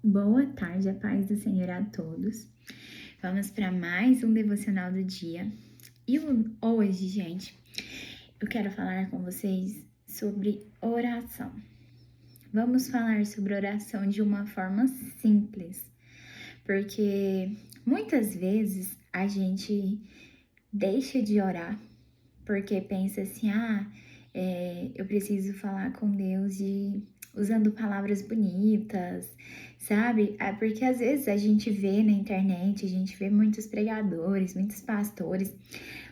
Boa tarde, a paz do Senhor a todos. Vamos para mais um devocional do dia. E hoje, gente, eu quero falar com vocês sobre oração. Vamos falar sobre oração de uma forma simples, porque muitas vezes a gente deixa de orar porque pensa assim, eu preciso falar com Deus usando palavras bonitas, sabe? Porque às vezes a gente vê na internet, a gente vê muitos pregadores, muitos pastores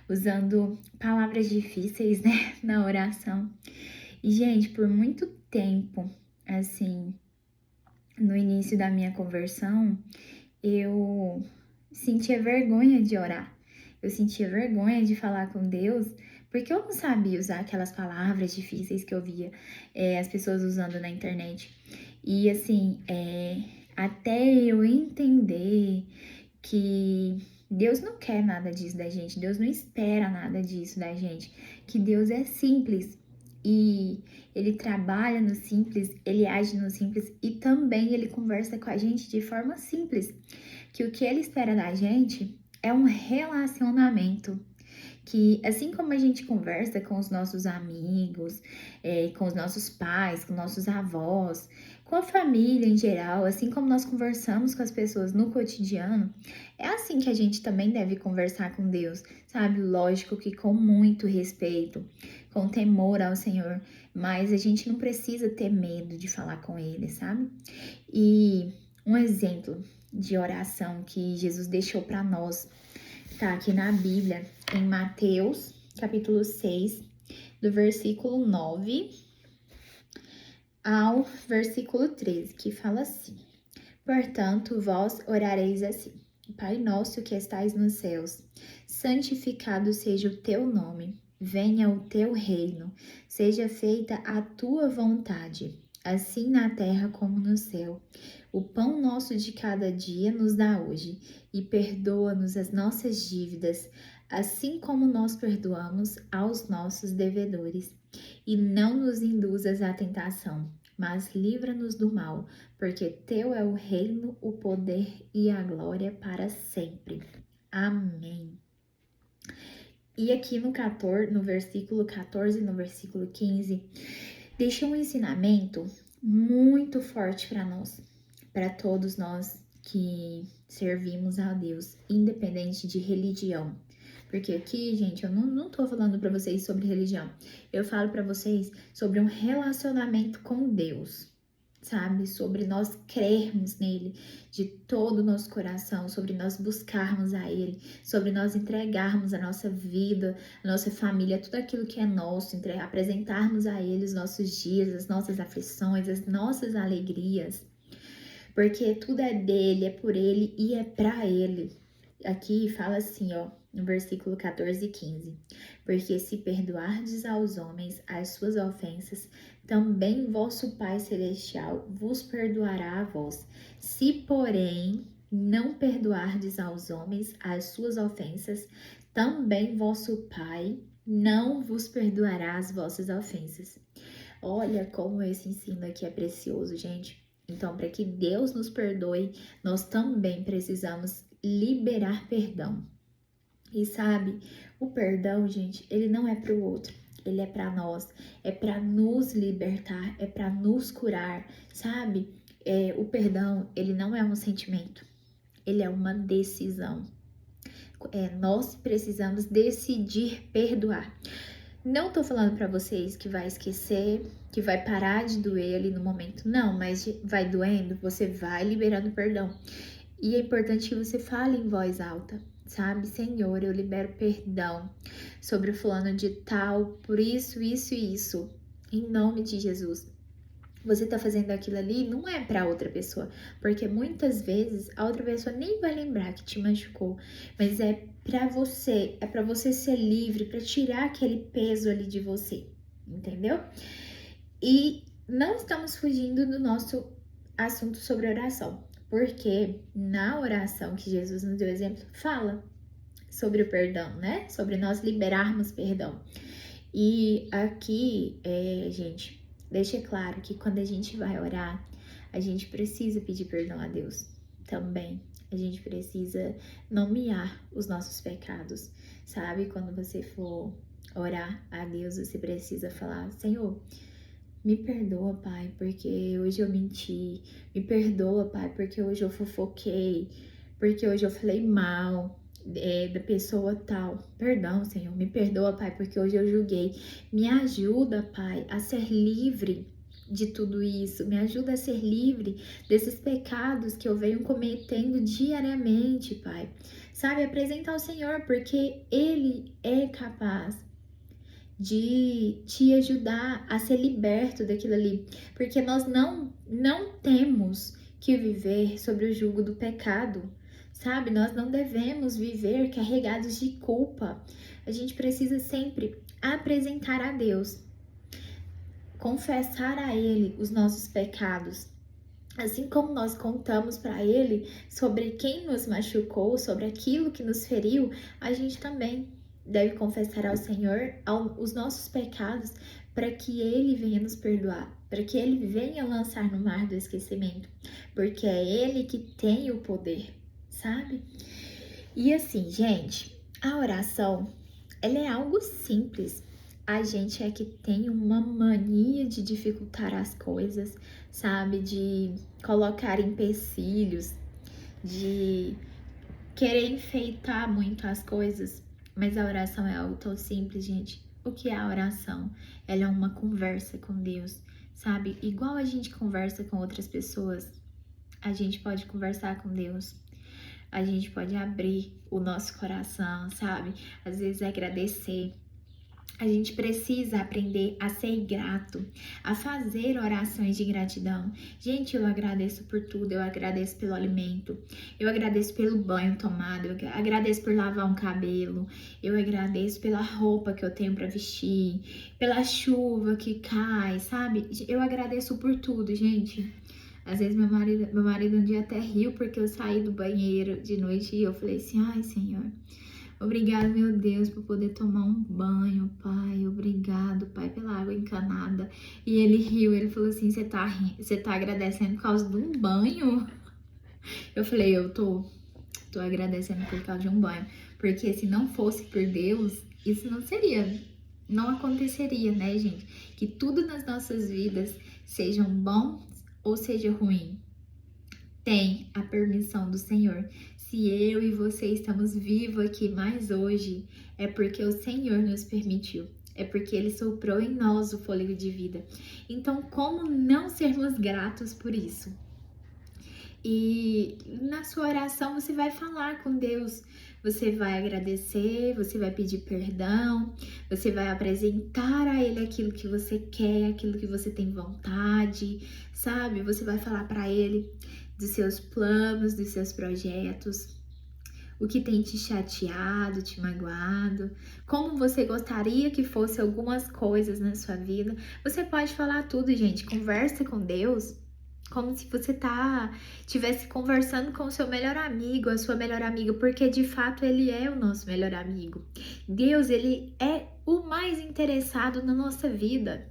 usando palavras difíceis, né, na oração. E, gente, por muito tempo, assim, no início da minha conversão, eu sentia vergonha de orar. Eu sentia vergonha de falar com Deus, porque eu não sabia usar aquelas palavras difíceis que eu via as pessoas usando na internet. E assim, até eu entender que Deus não quer nada disso da gente, Deus não espera nada disso da gente, que Deus é simples e ele trabalha no simples, ele age no simples e também ele conversa com a gente de forma simples, que o que ele espera da gente é um relacionamento. Que assim como a gente conversa com os nossos amigos, com os nossos pais, com nossos avós, com a família em geral, assim como nós conversamos com as pessoas no cotidiano, é assim que a gente também deve conversar com Deus, sabe? Lógico que com muito respeito, com temor ao Senhor, mas a gente não precisa ter medo de falar com Ele, sabe? E um exemplo de oração que Jesus deixou para nós tá aqui na Bíblia, em Mateus, capítulo 6, do versículo 9 ao versículo 13, que fala assim: Portanto, vós orareis assim: Pai nosso que estais nos céus, santificado seja o teu nome, venha o teu reino, seja feita a tua vontade, assim na terra como no céu. O pão nosso de cada dia nos dá hoje, e perdoa-nos as nossas dívidas, assim como nós perdoamos aos nossos devedores. E não nos induzas à tentação, mas livra-nos do mal, porque teu é o reino, o poder e a glória para sempre. Amém. E aqui no versículo 14 e no versículo 15, deixa um ensinamento muito forte para todos nós que servimos a Deus, independente de religião. Porque aqui, gente, eu não tô falando para vocês sobre religião. Eu falo para vocês sobre um relacionamento com Deus, sabe? Sobre nós crermos nele de todo o nosso coração, sobre nós buscarmos a ele, sobre nós entregarmos a nossa vida, a nossa família, tudo aquilo que é nosso, apresentarmos a ele os nossos dias, as nossas aflições, as nossas alegrias. Porque tudo é dele, é por ele e é para ele. Aqui fala assim, ó, no versículo 14 e 15: Porque se perdoardes aos homens as suas ofensas, também vosso Pai Celestial vos perdoará a vós. Se, porém, não perdoardes aos homens as suas ofensas, também vosso Pai não vos perdoará as vossas ofensas. Olha como esse ensino aqui é precioso, gente. Então, para que Deus nos perdoe, nós também precisamos liberar perdão. E sabe, o perdão, gente, ele não é para o outro, ele é para nós, é para nos libertar, é para nos curar, sabe? O perdão, ele não é um sentimento, ele é uma decisão. Nós precisamos decidir perdoar. Não tô falando para vocês que vai esquecer, que vai parar de doer ali no momento, não, mas vai doendo, você vai liberando perdão. E é importante que você fale em voz alta, sabe? Senhor, eu libero perdão sobre o fulano de tal, por isso, isso e isso, em nome de Jesus. Você tá fazendo aquilo ali não é para outra pessoa, porque muitas vezes a outra pessoa nem vai lembrar que te machucou, mas é para você ser livre, para tirar aquele peso ali de você, entendeu? E não estamos fugindo do nosso assunto sobre oração, porque na oração que Jesus nos deu exemplo, fala sobre o perdão, né? Sobre nós liberarmos perdão. E aqui, gente, deixa claro que quando a gente vai orar, A gente precisa pedir perdão a Deus também. A gente precisa nomear os nossos pecados, sabe? Quando você for orar a Deus, você precisa falar: Senhor, me perdoa, Pai, porque hoje eu menti. Me perdoa, Pai, porque hoje eu fofoquei. Porque hoje eu falei mal da pessoa tal. Perdão, Senhor. Me perdoa, Pai, porque hoje eu julguei. Me ajuda, Pai, a ser livre de tudo isso. Me ajuda a ser livre desses pecados que eu venho cometendo diariamente, Pai. Sabe, apresentar ao Senhor, porque Ele é capaz de te ajudar a ser liberto daquilo ali, porque nós não temos que viver sobre o jugo do pecado, sabe? Nós não devemos viver carregados de culpa. A gente precisa sempre apresentar a Deus, confessar a Ele os nossos pecados. Assim como nós contamos para Ele sobre quem nos machucou, sobre aquilo que nos feriu, a gente também deve confessar ao Senhor os nossos pecados para que Ele venha nos perdoar, para que Ele venha lançar no mar do esquecimento, porque é Ele que tem o poder, sabe? E assim, gente, a oração, ela é algo simples. A gente é que tem uma mania de dificultar as coisas, sabe? De colocar empecilhos, de querer enfeitar muito as coisas. Mas a oração é algo tão simples, gente. O que é a oração? Ela é uma conversa com Deus, sabe? Igual a gente conversa com outras pessoas, a gente pode conversar com Deus. A gente pode abrir o nosso coração, sabe? Às vezes agradecer. A gente precisa aprender a ser grato, a fazer orações de gratidão. Gente, eu agradeço por tudo, eu agradeço pelo alimento, eu agradeço pelo banho tomado, eu agradeço por lavar um cabelo, eu agradeço pela roupa que eu tenho para vestir, pela chuva que cai, sabe? Eu agradeço por tudo, gente. Às vezes meu marido um dia até riu porque eu saí do banheiro de noite e eu falei assim: ai, Senhor, obrigado, meu Deus, por poder tomar um banho, Pai. Obrigado, Pai, pela água encanada. E ele riu, ele falou assim: você tá agradecendo por causa de um banho? Eu falei: eu tô agradecendo por causa de um banho. Porque se não fosse por Deus, isso não aconteceria, né, gente? Que tudo nas nossas vidas, sejam bom ou seja ruim, tem a permissão do Senhor. Se eu e você estamos vivos aqui mais hoje, é porque o Senhor nos permitiu. É porque Ele soprou em nós o fôlego de vida. Então, como não sermos gratos por isso? E na sua oração você vai falar com Deus, você vai agradecer, você vai pedir perdão, você vai apresentar a Ele aquilo que você quer, aquilo que você tem vontade, sabe? Você vai falar para Ele dos seus planos, dos seus projetos, o que tem te chateado, te magoado, como você gostaria que fosse algumas coisas na sua vida. Você pode falar tudo, gente. Conversa com Deus como se você tivesse conversando com o seu melhor amigo, a sua melhor amiga, porque de fato Ele é o nosso melhor amigo. Deus, Ele é o mais interessado na nossa vida.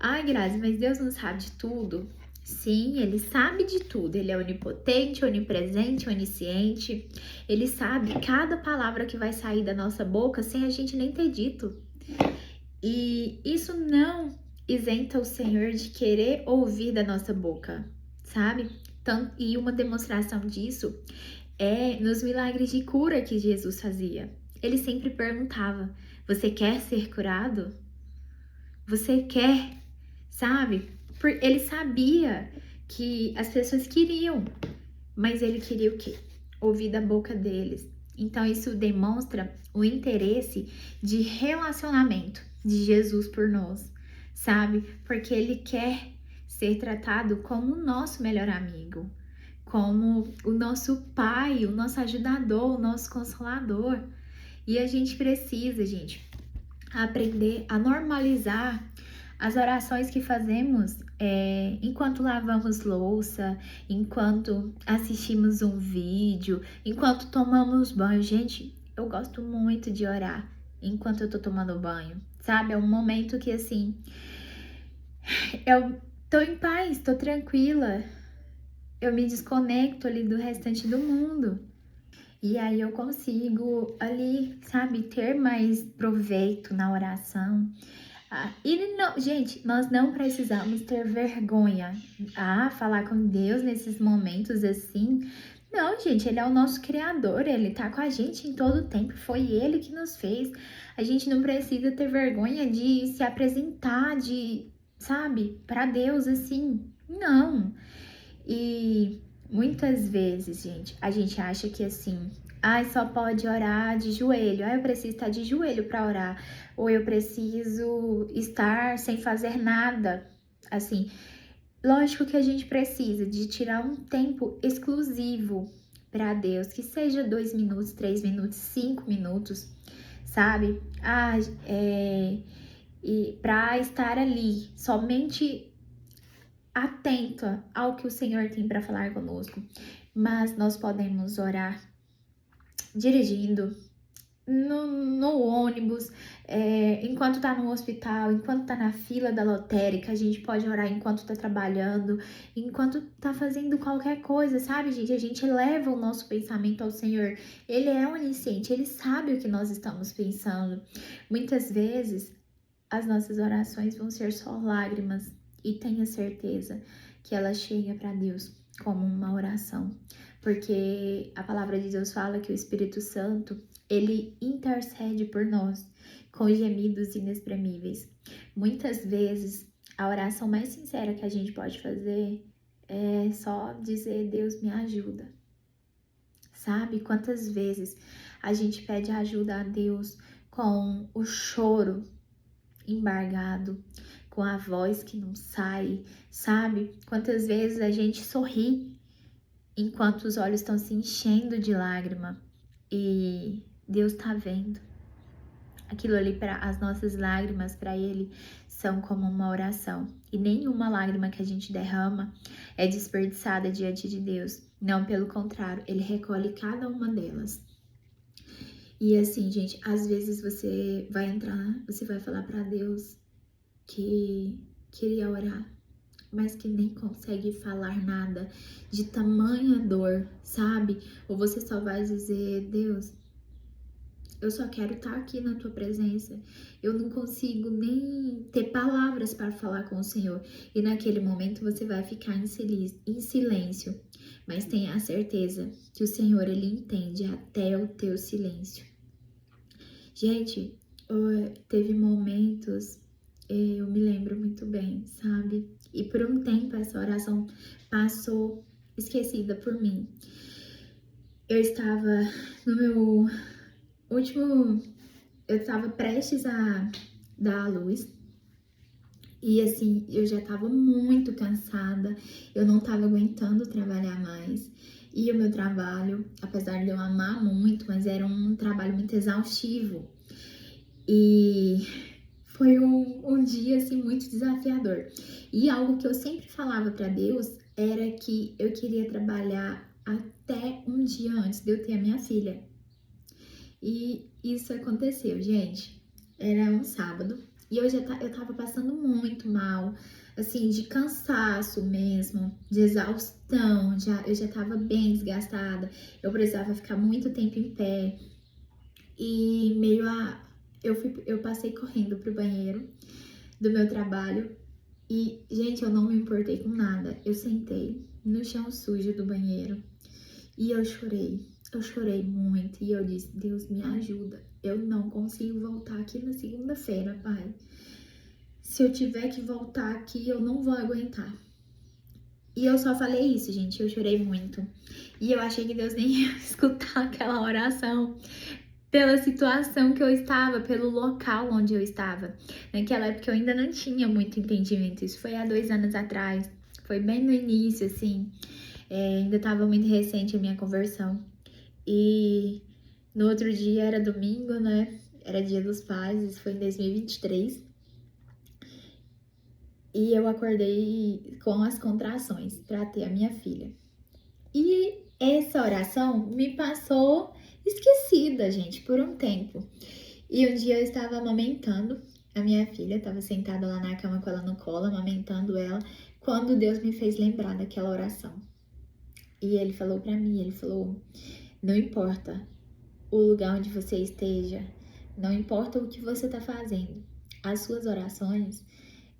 Ai, Grazi, mas Deus não sabe de tudo? Sim, Ele sabe de tudo. Ele é onipotente, onipresente, onisciente. Ele sabe cada palavra que vai sair da nossa boca sem a gente nem ter dito. E isso não isenta o Senhor de querer ouvir da nossa boca, sabe? E uma demonstração disso é nos milagres de cura que Jesus fazia. Ele sempre perguntava: você quer ser curado? Você quer, sabe? Ele sabia que as pessoas queriam, mas ele queria o quê? Ouvir da boca deles. Então isso demonstra o interesse de relacionamento de Jesus por nós, sabe? Porque Ele quer ser tratado como o nosso melhor amigo, como o nosso pai, o nosso ajudador, o nosso consolador. E a gente precisa, gente, aprender a normalizar as orações que fazemos enquanto lavamos louça, enquanto assistimos um vídeo, enquanto tomamos banho. Gente, eu gosto muito de orar enquanto eu tô tomando banho, sabe? É um momento que, assim, eu tô em paz, tô tranquila. Eu me desconecto ali do restante do mundo. E aí eu consigo ali, sabe, ter mais proveito na oração. E não, gente, nós não precisamos ter vergonha. Falar com Deus nesses momentos assim. Não, gente, Ele é o nosso Criador, Ele tá com a gente em todo o tempo, foi Ele que nos fez. A gente não precisa ter vergonha de se apresentar, sabe, para Deus assim. Não. E muitas vezes, gente, a gente acha que assim, só pode orar de joelho. Eu preciso estar de joelho para orar. Ou eu preciso estar sem fazer nada. Assim, lógico que a gente precisa de tirar um tempo exclusivo para Deus, que seja 2 minutos, 3 minutos, 5 minutos, sabe? E para estar ali, somente atenta ao que o Senhor tem para falar conosco. Mas nós podemos orar dirigindo, no ônibus, enquanto tá no hospital, enquanto tá na fila da lotérica, a gente pode orar enquanto tá trabalhando, enquanto tá fazendo qualquer coisa, sabe, gente? A gente leva o nosso pensamento ao Senhor. Ele é onisciente, Ele sabe o que nós estamos pensando. Muitas vezes, as nossas orações vão ser só lágrimas, e tenha certeza que ela chega para Deus como uma oração, porque a palavra de Deus fala que o Espírito Santo, ele intercede por nós com gemidos inexprimíveis. Muitas vezes, a oração mais sincera que a gente pode fazer é só dizer: Deus, me ajuda. Sabe quantas vezes a gente pede ajuda a Deus com o choro embargado, com a voz que não sai, sabe? Quantas vezes a gente sorri enquanto os olhos estão se enchendo de lágrima e Deus tá vendo. Aquilo ali, para as nossas lágrimas para Ele são como uma oração. E nenhuma lágrima que a gente derrama é desperdiçada diante de Deus. Não, pelo contrário, Ele recolhe cada uma delas. E assim, gente, às vezes você vai falar para Deus que queria orar, mas que nem consegue falar nada, de tamanha dor, sabe? Ou você só vai dizer: Deus, eu só quero estar aqui na tua presença. Eu não consigo nem ter palavras para falar com o Senhor. E naquele momento você vai ficar em silêncio. Mas tenha a certeza que o Senhor, Ele entende até o teu silêncio. Gente, teve momentos, eu me lembro muito bem, sabe? E por um tempo essa oração passou esquecida por mim. Eu estava no meu eu estava prestes a dar à luz. E assim, eu já estava muito cansada, eu não estava aguentando trabalhar mais. E o meu trabalho, apesar de eu amar muito, mas era um trabalho muito exaustivo. E foi um dia assim muito desafiador. E algo que eu sempre falava para Deus era que eu queria trabalhar até um dia antes de eu ter a minha filha. E isso aconteceu, gente. Era um sábado e eu tava passando muito mal, assim, de cansaço mesmo, de exaustão, eu já tava bem desgastada. Eu precisava ficar muito tempo em pé. E eu passei correndo pro banheiro do meu trabalho e, gente, eu não me importei com nada. Eu sentei no chão sujo do banheiro e eu chorei muito e eu disse: Deus, me ajuda. Eu não consigo voltar aqui na segunda-feira, Pai. Se eu tiver que voltar aqui, eu não vou aguentar. E eu só falei isso, gente. Eu chorei muito. E eu achei que Deus nem ia escutar aquela oração, pela situação que eu estava, pelo local onde eu estava. Naquela época eu ainda não tinha muito entendimento. Isso foi há 2 anos atrás. Foi bem no início, assim. Ainda estava muito recente a minha conversão. E no outro dia era domingo, né? Era Dia dos Pais, isso foi em 2023. E eu acordei com as contrações para ter a minha filha. E essa oração me passou esquecida, gente, por um tempo. E um dia eu estava amamentando a minha filha, estava sentada lá na cama com ela no colo, amamentando ela, quando Deus me fez lembrar daquela oração. E ele falou pra mim, ele falou, não importa o lugar onde você esteja, não importa o que você tá fazendo, as suas orações,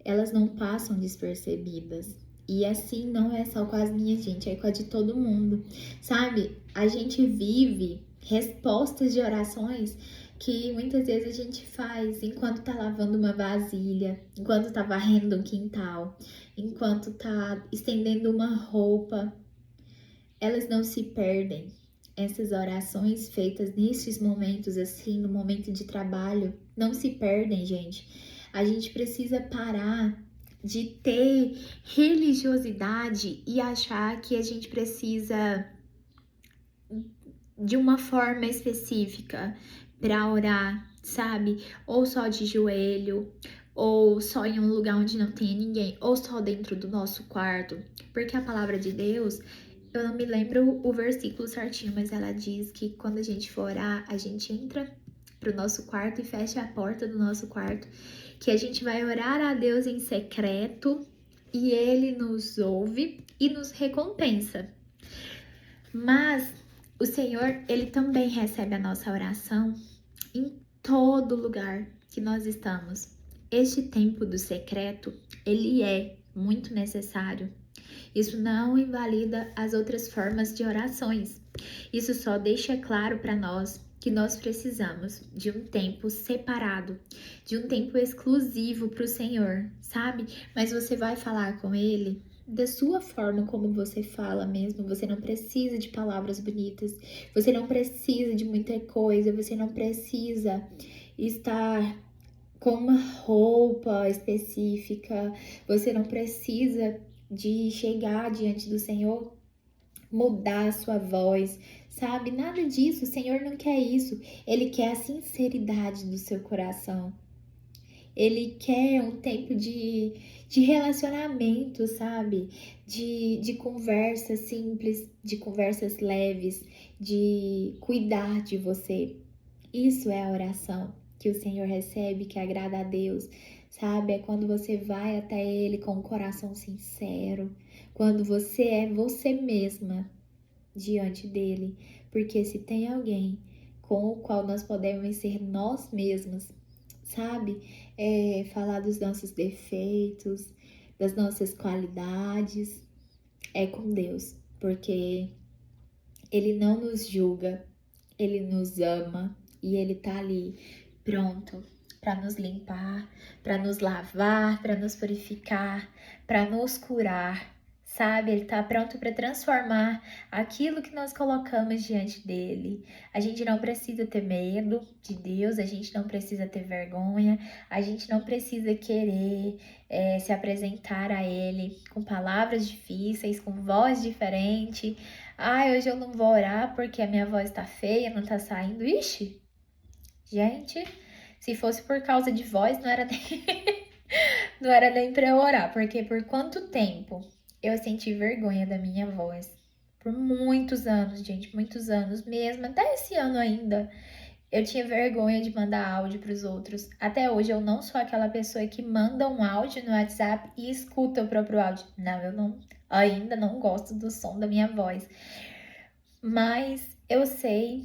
elas não passam despercebidas. E assim não é só com as minhas, gente, é com a de todo mundo. Sabe? A gente vive respostas de orações que muitas vezes a gente faz enquanto tá lavando uma vasilha, enquanto tá varrendo um quintal, enquanto tá estendendo uma roupa. Elas não se perdem. Essas orações feitas nesses momentos, assim, no momento de trabalho, não se perdem, gente. A gente precisa parar de ter religiosidade e achar que a gente precisa de uma forma específica para orar, sabe? Ou só de joelho, ou só em um lugar onde não tenha ninguém, ou só dentro do nosso quarto. Porque a palavra de Deus, eu não me lembro o versículo certinho, mas ela diz que quando a gente for orar, a gente entra pro nosso quarto e fecha a porta do nosso quarto, que a gente vai orar a Deus em secreto e ele nos ouve e nos recompensa. Mas o Senhor, ele também recebe a nossa oração em todo lugar que nós estamos. Este tempo do secreto, ele é muito necessário. Isso não invalida as outras formas de orações. Isso só deixa claro para nós que nós precisamos de um tempo separado, de um tempo exclusivo para o Senhor, sabe? Mas você vai falar com Ele da sua forma como você fala mesmo. Você não precisa de palavras bonitas, você não precisa de muita coisa, você não precisa estar com uma roupa específica, você não precisa de chegar diante do Senhor, mudar a sua voz, sabe? Nada disso, o Senhor não quer isso. Ele quer a sinceridade do seu coração. Ele quer um tempo de relacionamento, sabe? De conversas simples, de conversas leves, de cuidar de você. Isso é a oração que o Senhor recebe, que agrada a Deus, sabe? É quando você vai até Ele com o coração sincero, quando você é você mesma diante dele, porque se tem alguém com o qual nós podemos ser nós mesmos, sabe? Falar dos nossos defeitos, das nossas qualidades, é com Deus, porque Ele não nos julga, Ele nos ama e Ele tá ali pronto para nos limpar, para nos lavar, para nos purificar, para nos curar, sabe? Ele tá pronto para transformar aquilo que nós colocamos diante dele. A gente não precisa ter medo de Deus, a gente não precisa ter vergonha, a gente não precisa querer se apresentar a Ele com palavras difíceis, com voz diferente. Ai, hoje eu não vou orar porque a minha voz tá feia, não tá saindo. Ixi, gente, se fosse por causa de voz, não era nem, não era nem pra eu orar. Porque por quanto tempo eu senti vergonha da minha voz? Por muitos anos, gente, muitos anos mesmo. Até esse ano ainda, eu tinha vergonha de mandar áudio pros outros. Até hoje eu não sou aquela pessoa que manda um áudio no WhatsApp e escuta o próprio áudio. Não, eu não, ainda não gosto do som da minha voz. Mas eu sei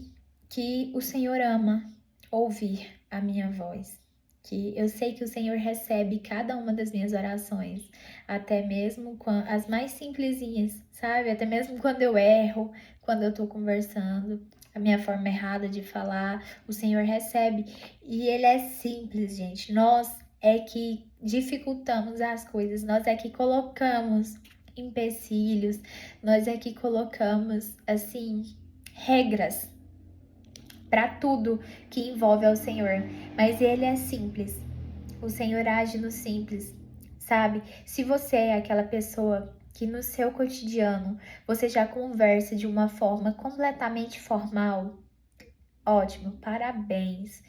que o Senhor ama ouvir a minha voz, que eu sei que o Senhor recebe cada uma das minhas orações, até mesmo as mais simplesinhas, sabe? Até mesmo quando eu erro, quando eu tô conversando, a minha forma errada de falar, o Senhor recebe. E Ele é simples, gente. Nós é que dificultamos as coisas, nós é que colocamos empecilhos, nós é que colocamos, assim, regras para tudo que envolve ao Senhor, mas Ele é simples. O Senhor age no simples, sabe? Se você é aquela pessoa que no seu cotidiano você já conversa de uma forma completamente formal, ótimo, parabéns.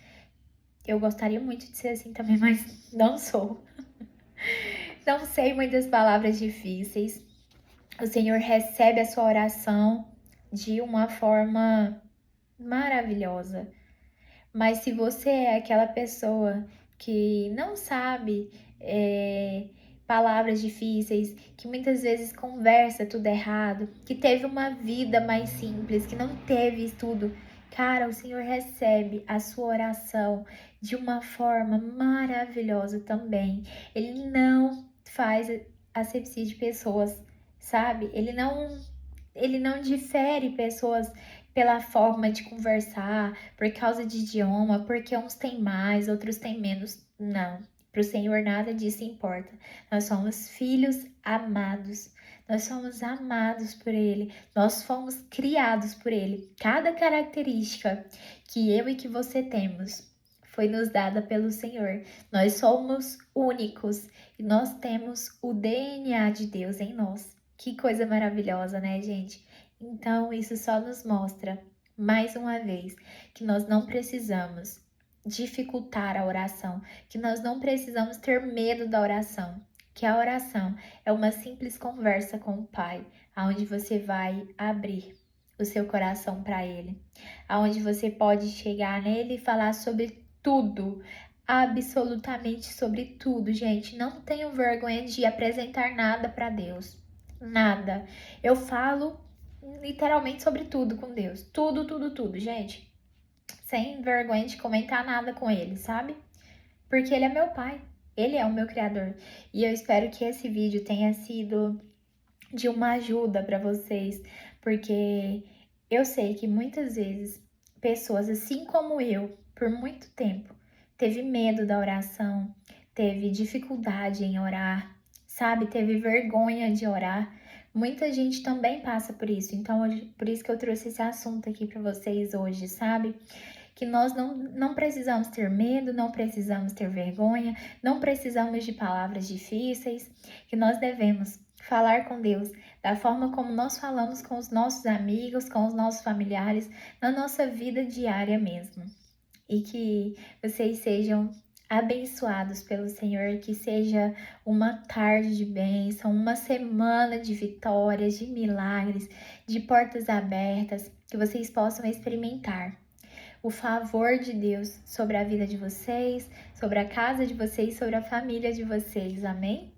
Eu gostaria muito de ser assim também, mas não sou. Não sei muitas palavras difíceis. O Senhor recebe a sua oração de uma forma maravilhosa. Mas se você é aquela pessoa que não sabe palavras difíceis, que muitas vezes conversa tudo errado, que teve uma vida mais simples, que não teve estudo. Cara, o Senhor recebe a sua oração de uma forma maravilhosa também. Ele não faz asepsia de pessoas, sabe? Ele não difere pessoas pela forma de conversar, por causa de idioma, porque uns têm mais, outros têm menos. Não, para o Senhor nada disso importa. Nós somos filhos amados. Nós somos amados por Ele. Nós fomos criados por Ele. Cada característica que eu e que você temos foi nos dada pelo Senhor. Nós somos únicos e nós temos o DNA de Deus em nós. Que coisa maravilhosa, né, gente? Então, isso só nos mostra, mais uma vez, que nós não precisamos dificultar a oração, que nós não precisamos ter medo da oração, que a oração é uma simples conversa com o Pai, aonde você vai abrir o seu coração para Ele, aonde você pode chegar nele e falar sobre tudo, absolutamente sobre tudo, gente. Não tenho vergonha de apresentar nada para Deus, nada. Eu falo literalmente sobre tudo com Deus, tudo, tudo, tudo, gente. Sem vergonha de comentar nada com Ele, sabe? Porque Ele é meu Pai, Ele é o meu Criador. E eu espero que esse vídeo tenha sido de uma ajuda para vocês, porque eu sei que muitas vezes pessoas, assim como eu, por muito tempo, teve medo da oração, teve dificuldade em orar, sabe? Teve vergonha de orar. Muita gente também passa por isso, então por isso que eu trouxe esse assunto aqui para vocês hoje, sabe? Que nós não precisamos ter medo, não precisamos ter vergonha, não precisamos de palavras difíceis, que nós devemos falar com Deus da forma como nós falamos com os nossos amigos, com os nossos familiares, na nossa vida diária mesmo. E que vocês sejam abençoados pelo Senhor, que seja uma tarde de bênção, uma semana de vitórias, de milagres, de portas abertas, que vocês possam experimentar o favor de Deus sobre a vida de vocês, sobre a casa de vocês, sobre a família de vocês. Amém?